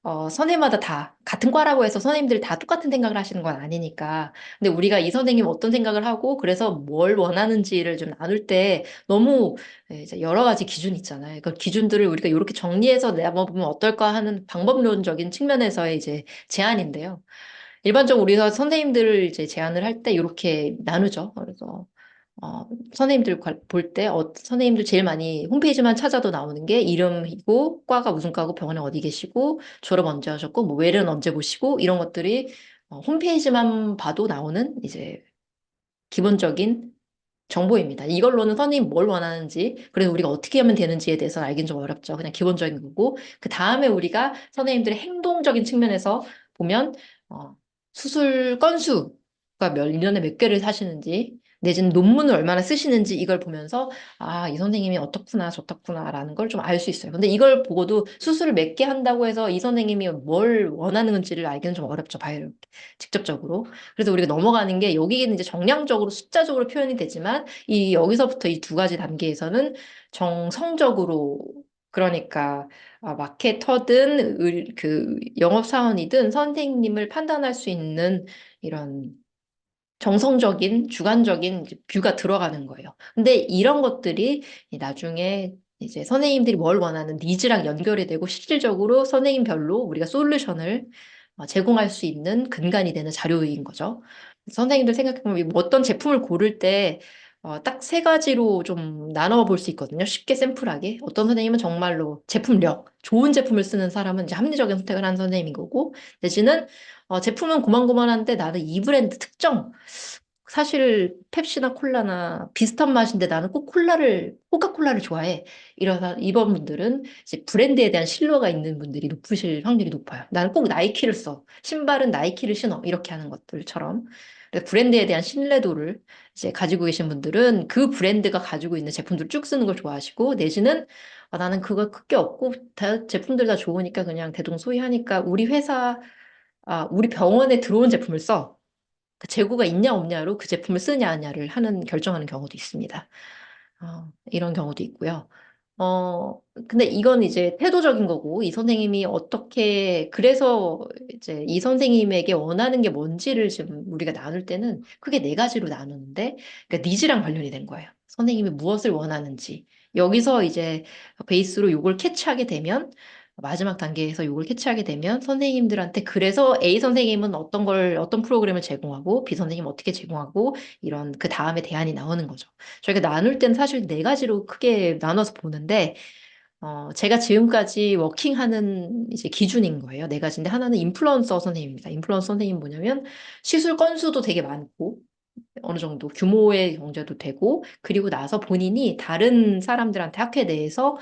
선생님마다 다 같은 과라고 해서 선생님들이 다 똑같은 생각을 하시는 건 아니니까. 근데 우리가 이 선생님 어떤 생각을 하고 그래서 뭘 원하는지를 좀 나눌 때 너무 이제 여러 가지 기준이 있잖아요. 그 기준들을 우리가 이렇게 정리해서 내보면 어떨까 하는 방법론적인 측면에서의 이제 제안인데요. 일반적으로 우리가 선생님들을 이제 제안을 할 때 이렇게 나누죠. 그래서 선생님들 볼 때, 선생님들 제일 많이 홈페이지만 찾아도 나오는 게 이름이고, 과가 무슨 과고, 병원에 어디 계시고, 졸업 언제 하셨고, 뭐 외래는 언제 보시고, 이런 것들이 홈페이지만 봐도 나오는 이제 기본적인 정보입니다. 이걸로는 선생님이 뭘 원하는지, 그래서 우리가 어떻게 하면 되는지에 대해서 알긴 좀 어렵죠. 그냥 기본적인 거고, 그 다음에 우리가 선생님들의 행동적인 측면에서 보면, 어, 수술 건수가 1년에 몇 개를 사시는지, 내지는 논문을 얼마나 쓰시는지 이걸 보면서, 아, 이 선생님이 어떻구나, 저렇구나라는 걸 좀 알 수 있어요. 근데 이걸 보고도 수술을 몇 개 한다고 해서 이 선생님이 뭘 원하는지를 알기는 좀 어렵죠. 바이오 직접적으로. 그래서 우리가 넘어가는 게 여기는 이제 정량적으로 숫자적으로 표현이 되지만 이 여기서부터 이 두 가지 단계에서는 정성적으로 그러니까 마케터든 그 영업사원이든 선생님을 판단할 수 있는 이런 정성적인 주관적인 이제 뷰가 들어가는 거예요. 근데 이런 것들이 나중에 이제 선생님들이 뭘 원하는 니즈랑 연결이 되고 실질적으로 선생님별로 우리가 솔루션을 제공할 수 있는 근간이 되는 자료인 거죠. 선생님들 생각해보면 뭐 어떤 제품을 고를 때 딱 세 가지로 좀 나눠 볼 수 있거든요. 쉽게 샘플하게. 어떤 선생님은 정말로 제품력, 좋은 제품을 쓰는 사람은 이제 합리적인 선택을 하는 선생님인 거고, 내지는 제품은 고만고만한데 나는 이 브랜드 특정 사실 펩시나 콜라나 비슷한 맛인데 나는 꼭 코카콜라를 좋아해. 이번 분들은 이제 브랜드에 대한 신뢰가 있는 분들이 높으실 확률이 높아요. 나는 꼭 나이키를 써. 신발은 나이키를 신어. 이렇게 하는 것들처럼. 그래서 브랜드에 대한 신뢰도를 이제 가지고 계신 분들은 그 브랜드가 가지고 있는 제품들 쭉 쓰는 걸 좋아하시고, 내지는 나는 그거 크게 없고 제품들 다 좋으니까 그냥 대동소이하니까 우리 병원에 들어온 제품을 써. 그 재고가 있냐 없냐로 그 제품을 쓰냐 아냐를 결정하는 경우도 있습니다. 이런 경우도 있고요. 근데 이건 이제 태도적인 거고, 이 선생님이 그래서 이제 이 선생님에게 원하는 게 뭔지를 지금 우리가 나눌 때는 크게 네 가지로 나누는데, 그러니까 니즈랑 관련이 된 거예요. 선생님이 무엇을 원하는지. 여기서 이제 베이스로 요걸 캐치하게 되면, 마지막 단계에서 요걸 캐치하게 되면 선생님들한테 그래서 A 선생님은 어떤 프로그램을 제공하고 B 선생님은 어떻게 제공하고 이런 그 다음에 대안이 나오는 거죠. 저희가 나눌 때는 사실 네 가지로 크게 나눠서 보는데, 제가 지금까지 워킹하는 이제 기준인 거예요. 네 가지인데, 하나는 인플루언서 선생님입니다. 인플루언서 선생님 뭐냐면, 시술 건수도 되게 많고, 어느 정도 규모의 경제도 되고, 그리고 나서 본인이 다른 사람들한테 학회 내에서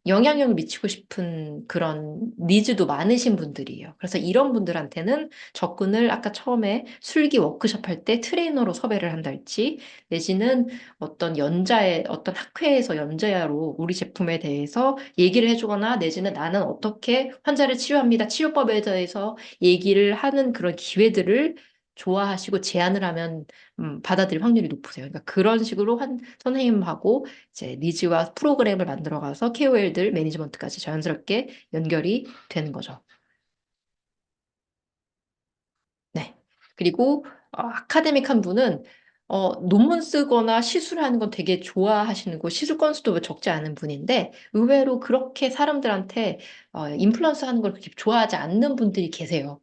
영향력을 미치고 싶은 그런 니즈도 많으신 분들이에요. 그래서 이런 분들한테는 접근을 아까 처음에 술기 워크숍 할 때 트레이너로 섭외를 한달지, 내지는 어떤 학회에서 연재자로 우리 제품에 대해서 얘기를 해주거나, 내지는 나는 어떻게 환자를 치료합니다. 치료법에 대해서 얘기를 하는 그런 기회들을 좋아하시고 제안을 하면 받아들일 확률이 높으세요. 그러니까 그런 식으로 선생님하고 이제 니즈와 프로그램을 만들어가서 KOL들 매니지먼트까지 자연스럽게 연결이 되는 거죠. 네. 그리고 아카데믹한 분은 논문 쓰거나 시술하는 건 되게 좋아하시는 거, 시술 건수도 적지 않은 분인데 의외로 그렇게 사람들한테 인플루언스 하는 걸 그렇게 좋아하지 않는 분들이 계세요.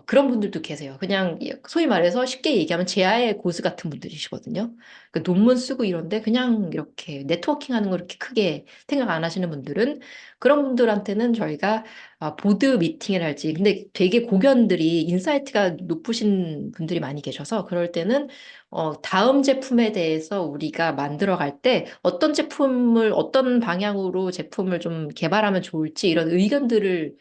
그런 분들도 계세요. 그냥 소위 말해서 쉽게 얘기하면 제아의 고수 같은 분들이시거든요. 그 논문 쓰고 이런데 그냥 이렇게 네트워킹 하는 걸 이렇게 크게 생각 안 하시는 분들은 그런 분들한테는 저희가 보드 미팅을 할지 근데 되게 고견들이 인사이트가 높으신 분들이 많이 계셔서 그럴 때는 다음 제품에 대해서 우리가 만들어 갈 때 어떤 방향으로 제품을 좀 개발하면 좋을지 이런 의견들을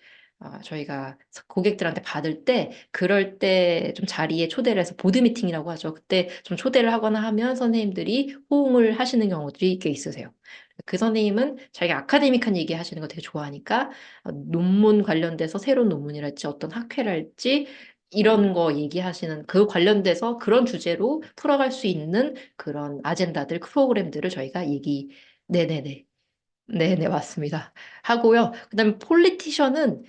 저희가 고객들한테 받을 때, 그럴 때 좀 자리에 초대를 해서 보드 미팅이라고 하죠. 그때 좀 초대를 하거나 하면 선생님들이 호응을 하시는 경우들이 꽤 있으세요. 그 선생님은 자기가 아카데믹한 얘기 하시는 거 되게 좋아하니까 논문 관련돼서 새로운 논문이랄지 어떤 학회랄지 이런 거 얘기하시는 그 관련돼서 그런 주제로 풀어갈 수 있는 그런 아젠다들, 프로그램들을 저희가 네네네. 네, 네, 맞습니다. 하고요. 그다음에 폴리티션은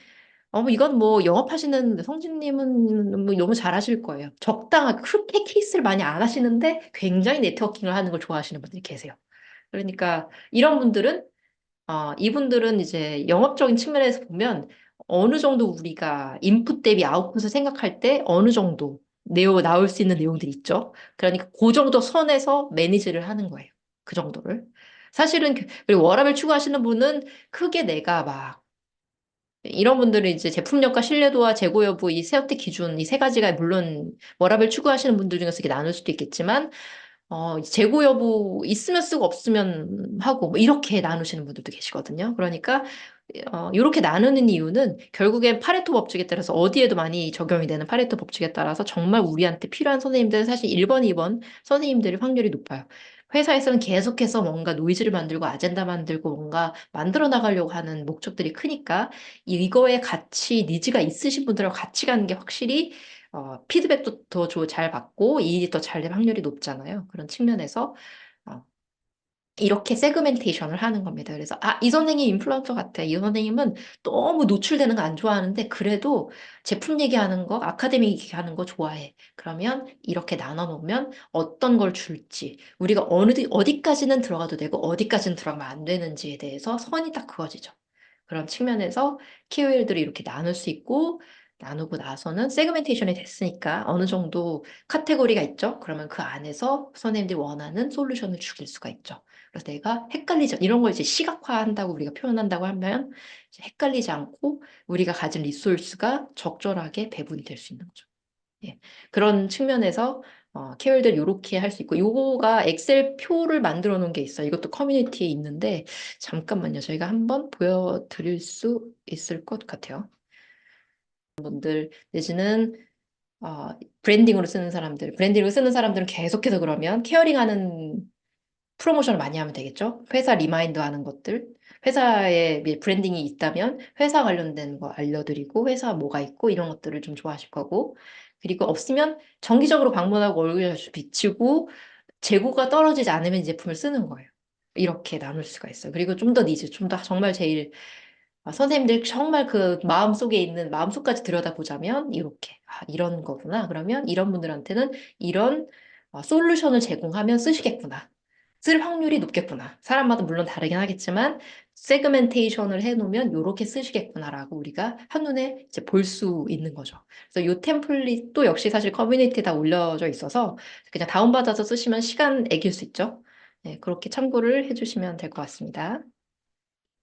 이건 뭐 영업하시는 성진님은 뭐 너무 잘하실 거예요. 적당하게 그렇게 케이스를 많이 안 하시는데 굉장히 네트워킹을 하는 걸 좋아하시는 분들이 계세요. 그러니까 이런 분들은 이분들은 이제 영업적인 측면에서 보면 어느 정도 우리가 인풋 대비 아웃풋을 생각할 때 어느 정도 나올 수 있는 내용들이 있죠. 그러니까 그 정도 선에서 매니지를 하는 거예요. 그 정도를. 사실은 그리고 워라밸 추구하시는 분은 크게 내가 막 이런 분들은 이제 제품력과 신뢰도와 재고 여부 이 세업대 기준 이 세 가지가 물론 워라밸 추구하시는 분들 중에서 이렇게 나눌 수도 있겠지만 재고 여부 있으면 쓰고 없으면 하고 뭐 이렇게 나누시는 분들도 계시거든요. 그러니까 이렇게 나누는 이유는 결국엔 파레토 법칙에 따라서 어디에도 많이 적용이 되는 파레토 법칙에 따라서 정말 우리한테 필요한 선생님들은 사실 1번, 2번 선생님들이 확률이 높아요. 회사에서는 계속해서 뭔가 노이즈를 만들고 아젠다 만들고 뭔가 만들어 나가려고 하는 목적들이 크니까 이거에 같이 니즈가 있으신 분들하고 같이 가는 게 확실히 피드백도 더 잘 받고 일이 더 잘 될 확률이 높잖아요. 그런 측면에서 어, 이렇게 세그멘테이션을 하는 겁니다. 그래서 이 선생님 인플루언서 같아. 이 선생님은 너무 노출되는 거 안 좋아하는데 그래도 제품 얘기하는 거, 아카데미 얘기하는 거 좋아해. 그러면 이렇게 나눠 놓으면 어떤 걸 줄지, 우리가 어디까지는 들어가도 되고 어디까지는 들어가면 안 되는지에 대해서 선이 딱 그어지죠. 그런 측면에서 KOL들이 이렇게 나눌 수 있고 나누고 나서는 세그멘테이션이 됐으니까 어느 정도 카테고리가 있죠. 그러면 그 안에서 선생님들이 원하는 솔루션을 죽일 수가 있죠. 그래서 내가 헷갈리지 이런 걸 이제 시각화한다고 우리가 표현한다고 하면 이제 헷갈리지 않고 우리가 가진 리소스가 적절하게 배분이 될 수 있는 거죠. 예. 그런 측면에서 케어들 이렇게 할 수 있고 요거가 엑셀 표를 만들어 놓은 게 있어요. 이것도 커뮤니티에 있는데 잠깐만요. 저희가 한번 보여드릴 수 있을 것 같아요. 분들 내지는 브랜딩으로 쓰는 사람들, 브랜딩으로 쓰는 사람들은 계속해서 그러면 케어링하는 프로모션을 많이 하면 되겠죠? 회사 리마인드 하는 것들. 회사에 브랜딩이 있다면 회사 관련된 거 알려드리고 회사 뭐가 있고 이런 것들을 좀 좋아하실 거고. 그리고 없으면 정기적으로 방문하고 얼굴에 비치고 재고가 떨어지지 않으면 이 제품을 쓰는 거예요. 이렇게 나눌 수가 있어요. 그리고 좀 더 니즈, 좀 더 정말 제일 선생님들 정말 그 마음속에 있는 마음속까지 들여다보자면 이렇게 이런 거구나. 그러면 이런 분들한테는 이런 솔루션을 제공하면 쓰시겠구나. 쓸 확률이 높겠구나. 사람마다 물론 다르긴 하겠지만 세그멘테이션을 해놓으면 이렇게 쓰시겠구나라고 우리가 한눈에 이제 볼 수 있는 거죠. 그래서 이 템플릿도 역시 사실 커뮤니티에 다 올려져 있어서 그냥 다운받아서 쓰시면 시간 애길 수 있죠. 네, 그렇게 참고를 해주시면 될 것 같습니다.